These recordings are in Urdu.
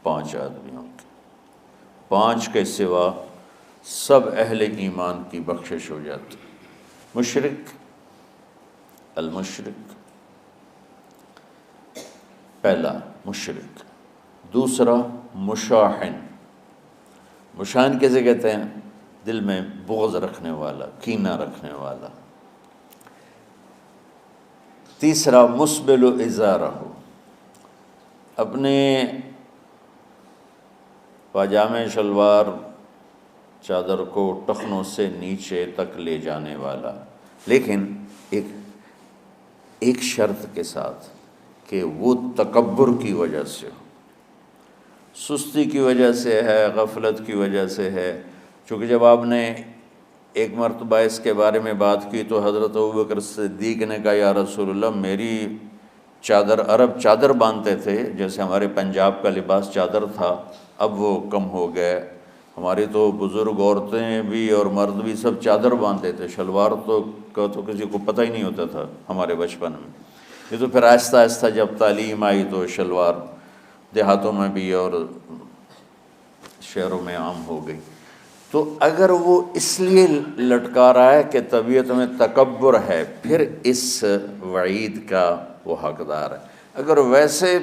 5 آدمیوں کی، 5 کے سوا سب اہل ایمان کی بخشش ہو جاتی۔ مشرک، المشرک، پہلا مشرک، دوسرا مشاحن، مشاحن کیسے کہتے ہیں؟ دل میں بغض رکھنے والا، کینہ رکھنے والا۔ تیسرا مسبل ازارہ، اپنے پاجامے شلوار چادر کو ٹخنوں سے نیچے تک لے جانے والا، لیکن ایک شرط کے ساتھ کہ وہ تکبر کی وجہ سے ہو، سستی کی وجہ سے ہے، غفلت کی وجہ سے ہے۔ چونکہ جب آپ نے ایک مرتبہ اس کے بارے میں بات کی تو حضرت ابوبکر صدیق نے کہا یا رسول اللہ، میری چادر، عرب چادر باندھتے تھے جیسے ہمارے پنجاب کا لباس چادر تھا، اب وہ کم ہو گئے، ہماری تو بزرگ عورتیں بھی اور مرد بھی سب چادر باندھتے تھے، شلوار تو کسی کو پتہ ہی نہیں ہوتا تھا ہمارے بچپن میں۔ یہ تو پھر آہستہ آہستہ جب تعلیم آئی تو شلوار دیہاتوں میں بھی اور شہروں میں عام ہو گئی۔ تو اگر وہ اس لیے لٹکا رہا ہے کہ طبیعت میں تکبر ہے، پھر اس وعید کا وہ حقدار ہے۔ اگر ویسے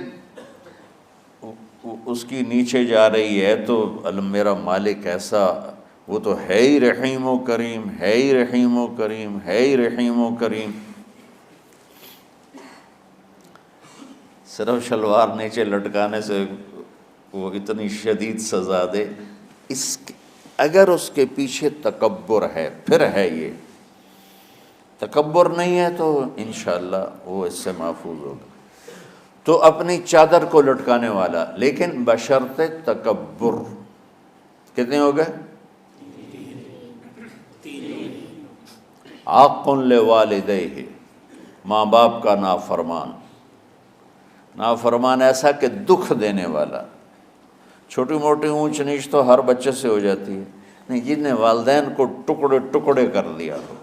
اس کی نیچے جا رہی ہے تو میرا مالک ایسا، وہ تو ہے ہی رحیم و کریم، ہے ہی رحیم و کریم، ہے ہی رحیم و کریم۔ صرف شلوار نیچے لٹکانے سے وہ اتنی شدید سزا دے، اگر اس کے پیچھے تکبر ہے پھر ہے، یہ تکبر نہیں ہے تو انشاءاللہ وہ اس سے محفوظ ہوگا۔ تو اپنی چادر کو لٹکانے والا، لیکن بشرط تکبر۔ کتنے ہو گئے؟ عاق لوالدیہ، ماں باپ کا نافرمان، نافرمان ایسا کہ دکھ دینے والا۔ چھوٹی موٹی اونچ نیچ تو ہر بچے سے ہو جاتی ہے، نہیں، جن نے والدین کو ٹکڑے ٹکڑے کر دیا ہو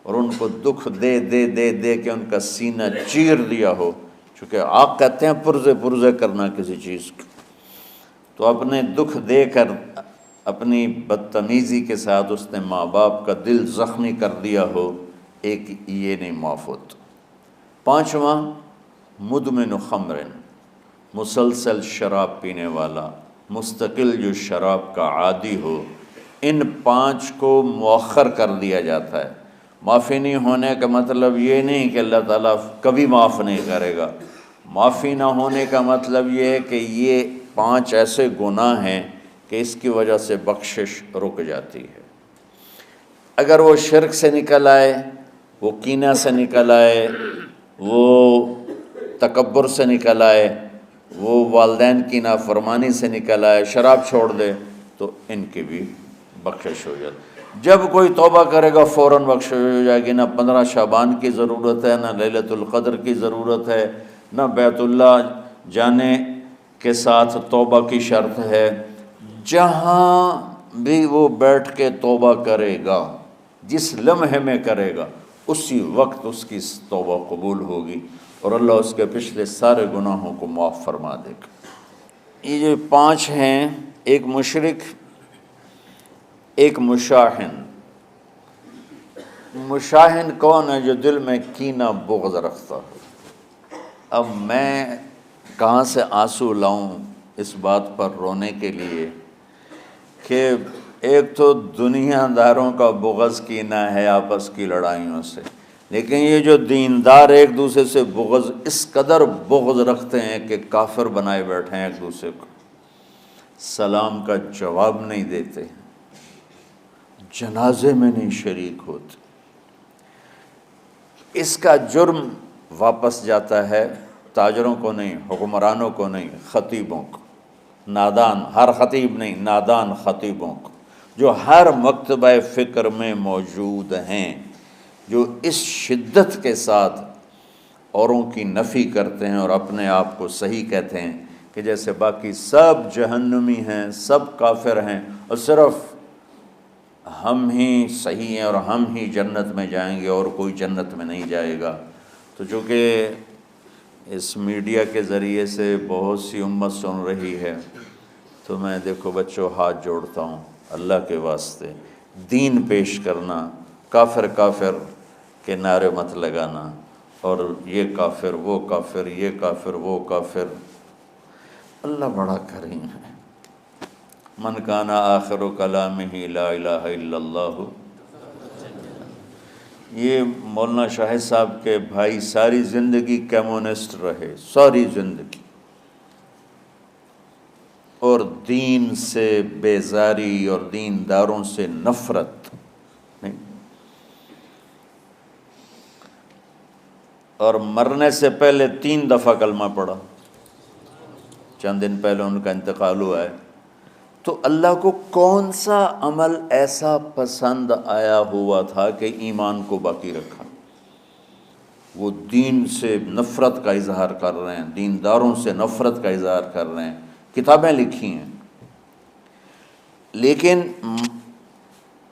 اور ان کو دکھ دے دے دے دے کے ان کا سینہ چیر دیا ہو، چونکہ عاق کہتے ہیں پرزے پرزے کرنا کسی چیز کو، تو اپنے دکھ دے کر، اپنی بدتمیزی کے ساتھ اس نے ماں باپ کا دل زخمی کر دیا ہو، ایک یہ نہیں معاف ہوتا۔ 5واں مدمن خمر، مسلسل شراب پینے والا، مستقل جو شراب کا عادی ہو۔ ان 5 کو مؤخر کر دیا جاتا ہے۔ معافی نہیں ہونے کا مطلب یہ نہیں کہ اللہ تعالیٰ کبھی معاف نہیں کرے گا، معافی نہ ہونے کا مطلب یہ ہے کہ یہ 5 ایسے گناہ ہیں کہ اس کی وجہ سے بخشش رک جاتی ہے۔ اگر وہ شرک سے نکل آئے، وہ کینہ سے نکل آئے، وہ تکبر سے نکل آئے، وہ والدین کی نافرمانی سے نکل آئے، شراب چھوڑ دے، تو ان کی بھی بخشش ہو جاتی۔ جب کوئی توبہ کرے گا فوراً بخشش ہو جائے گی۔ نہ 15 شعبان کی ضرورت ہے، نہ لیلۃ القدر کی ضرورت ہے، نہ بیت اللہ جانے کے ساتھ توبہ کی شرط ہے۔ جہاں بھی وہ بیٹھ کے توبہ کرے گا، جس لمحے میں کرے گا، اسی وقت اس کی توبہ قبول ہوگی اور اللہ اس کے پچھلے سارے گناہوں کو معاف فرما دے گا۔ یہ جو 5 ہیں، ایک مشرک، ایک مشاحن۔ مشاحن کون ہے؟ جو دل میں کینہ بغض رکھتا ہو۔ اب میں کہاں سے آنسو لاؤں اس بات پر رونے کے لیے کہ ایک تو دنیا داروں کا بغض کینہ ہے آپس کی لڑائیوں سے، لیکن یہ جو دیندار ایک دوسرے سے بغض، اس قدر بغض رکھتے ہیں کہ کافر بنائے بیٹھے ہیں ایک دوسرے کو، سلام کا جواب نہیں دیتے، جنازے میں نہیں شریک ہوتے۔ اس کا جرم واپس جاتا ہے تاجروں کو نہیں، حکمرانوں کو نہیں، خطیبوں کو، نادان، ہر خطیب نہیں، نادان خطیبوں کو، جو ہر مکتبہ فکر میں موجود ہیں، جو اس شدت کے ساتھ اوروں کی نفی کرتے ہیں اور اپنے آپ کو صحیح کہتے ہیں کہ جیسے باقی سب جہنمی ہیں، سب کافر ہیں اور صرف ہم ہی صحیح ہیں اور ہم ہی جنت میں جائیں گے اور کوئی جنت میں نہیں جائے گا۔ تو چونکہ اس میڈیا کے ذریعے سے بہت سی امت سن رہی ہے، تو میں دیکھو بچوں ہاتھ جوڑتا ہوں اللہ کے واسطے، دین پیش کرنا، کافر کافر کے نعرے مت لگانا، اور یہ کافر وہ کافر، یہ کافر وہ کافر۔ اللہ بڑا کریم ہے۔ من کان آخر کلامہ لا الہ الا اللہ، یہ مولانا شاہد صاحب کے بھائی ساری زندگی کمیونسٹ رہے، ساری زندگی، اور دین سے بیزاری اور دینداروں سے نفرت نہیں، اور مرنے سے پہلے 3 دفعہ کلمہ پڑھا، چند دن پہلے ان کا انتقال ہوا ہے۔ تو اللہ کو کون سا عمل ایسا پسند آیا ہوا تھا کہ ایمان کو باقی رکھا؟ وہ دین سے نفرت کا اظہار کر رہے ہیں، دینداروں سے نفرت کا اظہار کر رہے ہیں، کتابیں لکھی ہیں، لیکن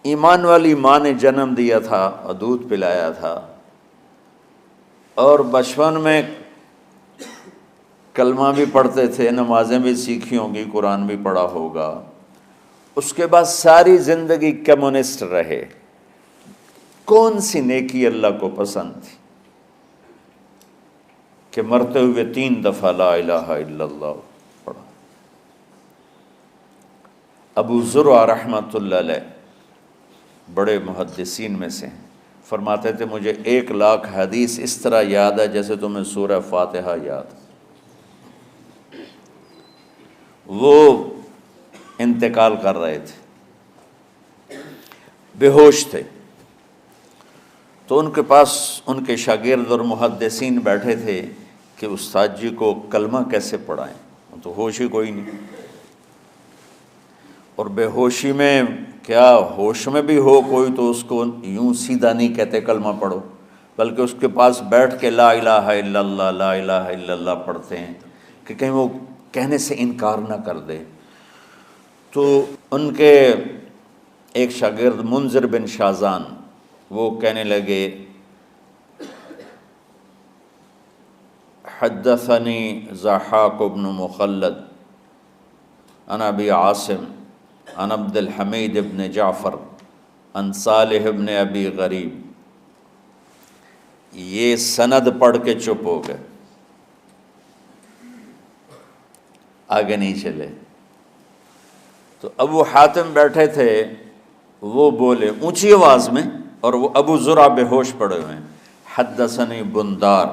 ایمان والی ماں نے جنم دیا تھا اور دودھ پلایا تھا، اور بچپن میں کلمہ بھی پڑھتے تھے، نمازیں بھی سیکھی ہوں گی، قرآن بھی پڑھا ہوگا، اس کے بعد ساری زندگی کمیونسٹ رہے۔ کون سی نیکی اللہ کو پسند تھی کہ مرتے ہوئے 3 دفعہ لا الہ الا اللہ پڑھا؟ ابو زرع رحمۃ اللہ علیہ بڑے محدثین میں سے ہیں، فرماتے تھے مجھے 1,00,000 حدیث اس طرح یاد ہے جیسے تمہیں سورہ فاتحہ یاد۔ وہ انتقال کر رہے تھے، بے ہوش تھے، تو ان کے پاس ان کے شاگرد اور محدثین بیٹھے تھے کہ استاد جی کو کلمہ کیسے پڑھائیں، تو ہوش ہی کوئی نہیں، اور بے ہوشی میں کیا ہوش میں بھی ہو کوئی تو اس کو یوں سیدھا نہیں کہتے کلمہ پڑھو، بلکہ اس کے پاس بیٹھ کے لا الہ الا اللہ لا الہ الا اللہ پڑھتے ہیں کہ کہیں وہ کہنے سے انکار نہ کر دے۔ تو ان کے ایک شاگرد منذر بن شازان وہ کہنے لگے حدثنی ضحاک بن مخلد عن ابی عاصم عن عبد الحمید بن جعفر عن صالح بن ابی غریب، یہ سند پڑھ کے چپ ہو گئے، آگے نہیں چلے۔ تو ابو حاتم بیٹھے تھے، وہ بولے اونچی آواز میں، اور وہ ابو زرع بے ہوش پڑے ہوئے ہیں، حدثنی بندار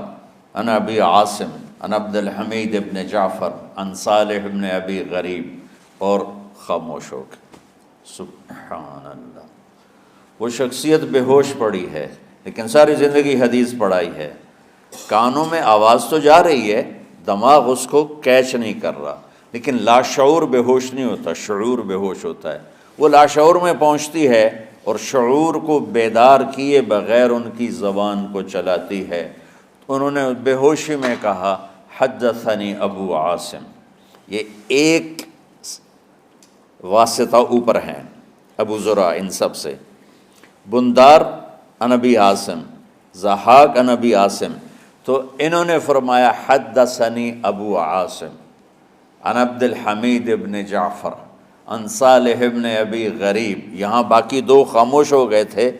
عن ابی عاصم عن عبد الحمید ابن جعفر عن صالح ابن ابی غریب، اور خاموش ہو گئے۔ سبحان اللہ، وہ شخصیت بے ہوش پڑی ہے لیکن ساری زندگی حدیث پڑھائی ہے، کانوں میں آواز تو جا رہی ہے، دماغ اس کو کیچ نہیں کر رہا، لیکن لاشعور بے ہوش نہیں ہوتا، شعور بے ہوش ہوتا ہے، وہ لاشعور میں پہنچتی ہے اور شعور کو بیدار کیے بغیر ان کی زبان کو چلاتی ہے۔ انہوں نے بے ہوشی میں کہا حدثنی ابو عاصم، یہ ایک واسطہ اوپر ہیں ابو زرع ان سب سے، بندار عن ابی عاصم، ضحاک عن ابی عاصم، تو انہوں نے فرمایا حدثنی ابو عاصم عن عبد الحمید ابن جعفر عن صالح ابن ابی غریب، یہاں باقی 2 خاموش ہو گئے تھے،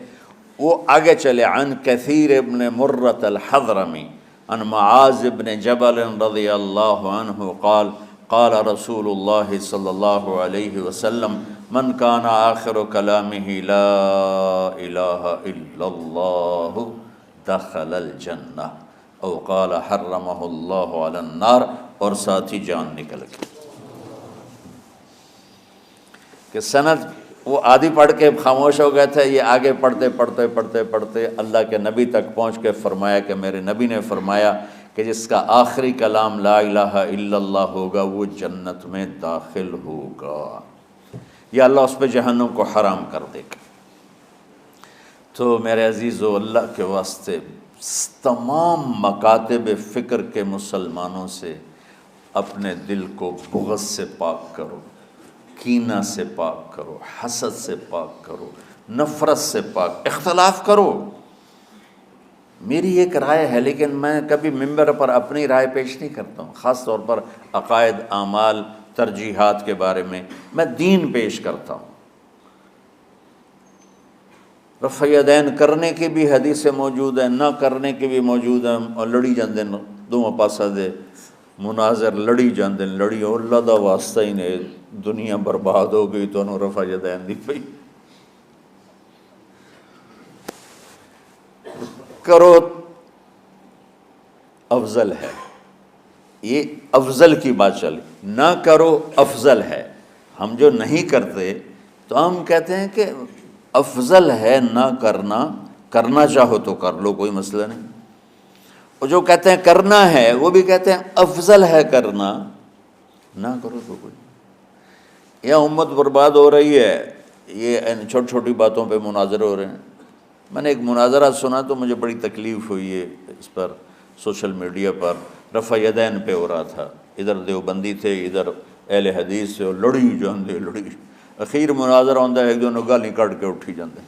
وہ آگے چلے، عن کثیر ابن مرۃ الحضرمی عن معاذ ابن جبل رضی اللہ عنہ قال قال رسول اللہ صلی اللہ علیہ وسلم من کان آخر کلامہ لا الہ الا اللہ دخل الجنہ، او قال حرمہ اللہ علی النار، اور ساتھ ہی جان نکل گئی۔ کہ سند وہ آدھی پڑھ کے خاموش ہو گئے تھے، یہ آگے پڑھتے پڑھتے پڑھتے پڑھتے اللہ کے نبی تک پہنچ کے فرمایا کہ میرے نبی نے فرمایا کہ جس کا آخری کلام لا الہ الا اللہ ہوگا وہ جنت میں داخل ہوگا، یا اللہ اس پہ جہنم کو حرام کر دے گا۔ تو میرے عزیزو، اللہ کے واسطے تمام مکاتب فکر کے مسلمانوں سے اپنے دل کو بغض سے پاک کرو، کینہ سے پاک کرو، حسد سے پاک کرو، نفرت سے پاک، اختلاف کرو، میری ایک رائے ہے، لیکن میں کبھی ممبر پر اپنی رائے پیش نہیں کرتا ہوں، خاص طور پر عقائد، اعمال، ترجیحات کے بارے میں دین پیش کرتا ہوں۔ رفع یدین کرنے کی بھی حدیثیں موجود ہیں، نہ کرنے کی بھی موجود ہیں، اور لڑی جاندے دونوں پاسا دے مناظر لڑی جاندے، لڑی اور اللہ دا واسطہ ہی نے دنیا برباد ہو گئی تو انہوں رفع یدین دی پئی کرو افضل ہے، یہ افضل کی بات چلی، نہ کرو افضل ہے۔ ہم جو نہیں کرتے تو ہم کہتے ہیں کہ افضل ہے نہ کرنا، کرنا چاہو تو کر لو، کوئی مسئلہ نہیں، اور جو کہتے ہیں کرنا ہے وہ بھی کہتے ہیں افضل ہے کرنا، نہ کرو تو کوئی۔ یہ امت برباد ہو رہی ہے، یہ ان چھوٹی چھوٹی باتوں پہ مناظرے ہو رہے ہیں۔ میں نے ایک مناظرہ سنا تو مجھے بڑی تکلیف ہوئی ہے، اس پر سوشل میڈیا پر رفع یدین پہ ہو رہا تھا، ادھر دیوبندی تھے، ادھر اہل حدیث سے، اور لڑی جاندے لڑی، اخیر مناظرہ ہوندہ ہے، ایک دونوں گالی کٹ کے اٹھی جاندے۔